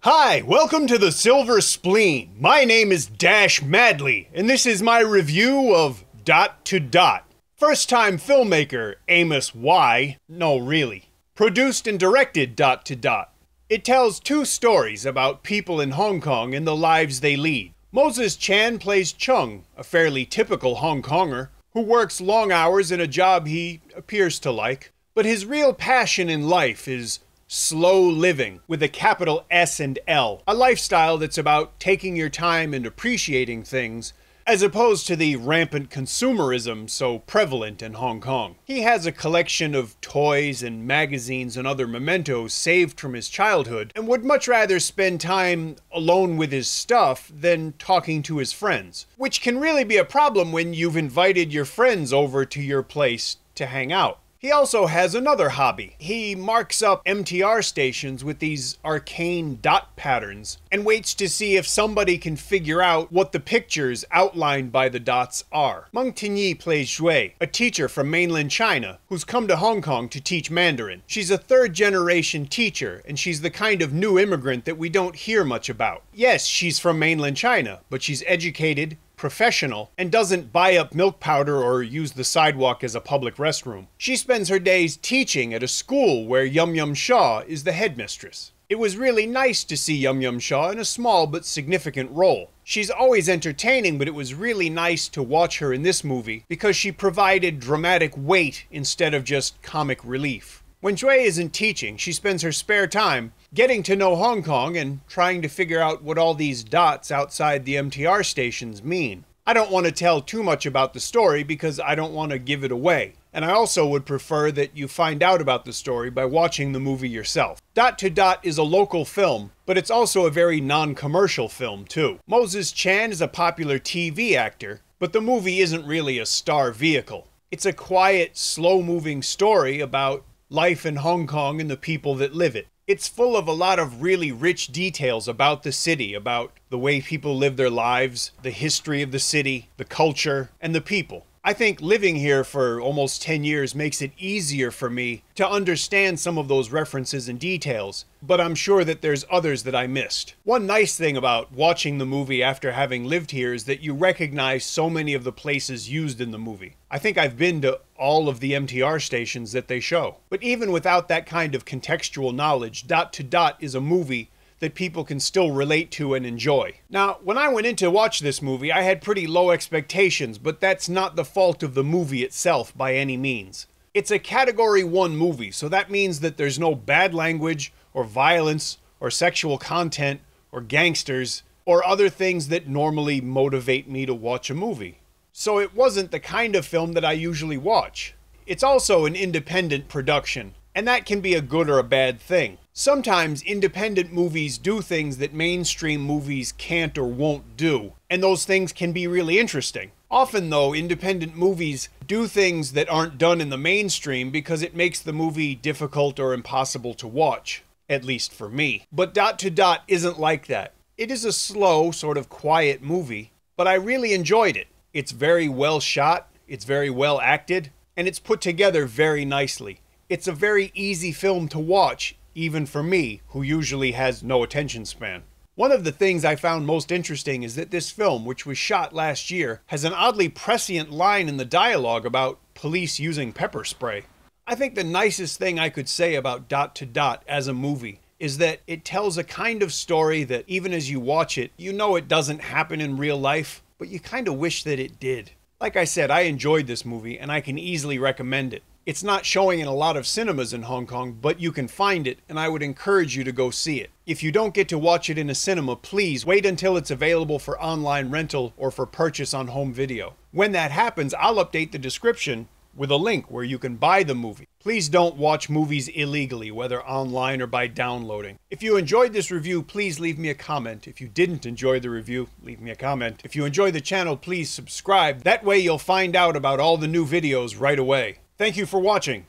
Hi, welcome to the Silver Spleen. My name is Dash Madley, and this is my review of Dot to Dot. First-time filmmaker Amos Y. No, really. Produced and directed Dot to Dot. It tells two stories about people in Hong Kong and the lives they lead. Moses Chan plays Chung, a fairly typical Hong Konger, who works long hours in a job he appears to like. But his real passion in life is slow living, with a capital S and L. A lifestyle that's about taking your time and appreciating things, as opposed to the rampant consumerism so prevalent in Hong Kong. He has a collection of toys and magazines and other mementos saved from his childhood, and would much rather spend time alone with his stuff than talking to his friends. Which can really be a problem when you've invited your friends over to your place to hang out. He also has another hobby. He marks up MTR stations with these arcane dot patterns and waits to see if somebody can figure out what the pictures outlined by the dots are. Meng plays Shui, a teacher from mainland China who's come to Hong Kong to teach Mandarin. She's a third-generation teacher, and she's the kind of new immigrant that we don't hear much about. Yes, she's from mainland China, but she's educated, professional, and doesn't buy up milk powder or use the sidewalk as a public restroom. She spends her days teaching at a school where Yum Yum Shaw is the headmistress. It was really nice to see Yum Yum Shaw in a small but significant role. She's always entertaining, but it was really nice to watch her in this movie because she provided dramatic weight instead of just comic relief. When Shui isn't teaching, she spends her spare time getting to know Hong Kong and trying to figure out what all these dots outside the MTR stations mean. I don't want to tell too much about the story because I don't want to give it away, and I also would prefer that you find out about the story by watching the movie yourself. Dot to Dot is a local film, but it's also a very non-commercial film too. Moses Chan is a popular TV actor, but the movie isn't really a star vehicle. It's a quiet, slow-moving story about life in Hong Kong and the people that live it. It's full of a lot of really rich details about the city, about the way people live their lives, the history of the city, the culture, and the people. I think living here for almost 10 years makes it easier for me to understand some of those references and details, but I'm sure that there's others that I missed. One nice thing about watching the movie after having lived here is that you recognize so many of the places used in the movie. I think I've been to all of the MTR stations that they show. But even without that kind of contextual knowledge, Dot to Dot is a movie that people can still relate to and enjoy. Now, when I went in to watch this movie, I had pretty low expectations, but that's not the fault of the movie itself by any means. It's a Category 1 movie, so that means that there's no bad language, or violence, or sexual content, or gangsters, or other things that normally motivate me to watch a movie. So it wasn't the kind of film that I usually watch. It's also an independent production, and that can be a good or a bad thing. Sometimes independent movies do things that mainstream movies can't or won't do, and those things can be really interesting. Often, though, independent movies do things that aren't done in the mainstream because it makes the movie difficult or impossible to watch, at least for me. But Dot to Dot isn't like that. It is a slow, sort of quiet movie, but I really enjoyed it. It's very well shot, it's very well acted, and it's put together very nicely. It's a very easy film to watch, even for me, who usually has no attention span. One of the things I found most interesting is that this film, which was shot last year, has an oddly prescient line in the dialogue about police using pepper spray. I think the nicest thing I could say about Dot to Dot as a movie is that it tells a kind of story that even as you watch it, you know it doesn't happen in real life, but you kind of wish that it did. Like I said, I enjoyed this movie and I can easily recommend it. It's not showing in a lot of cinemas in Hong Kong, but you can find it, and I would encourage you to go see it. If you don't get to watch it in a cinema, please wait until it's available for online rental or for purchase on home video. When that happens, I'll update the description with a link where you can buy the movie. Please don't watch movies illegally, whether online or by downloading. If you enjoyed this review, please leave me a comment. If you didn't enjoy the review, leave me a comment. If you enjoy the channel, please subscribe. That way you'll find out about all the new videos right away. Thank you for watching.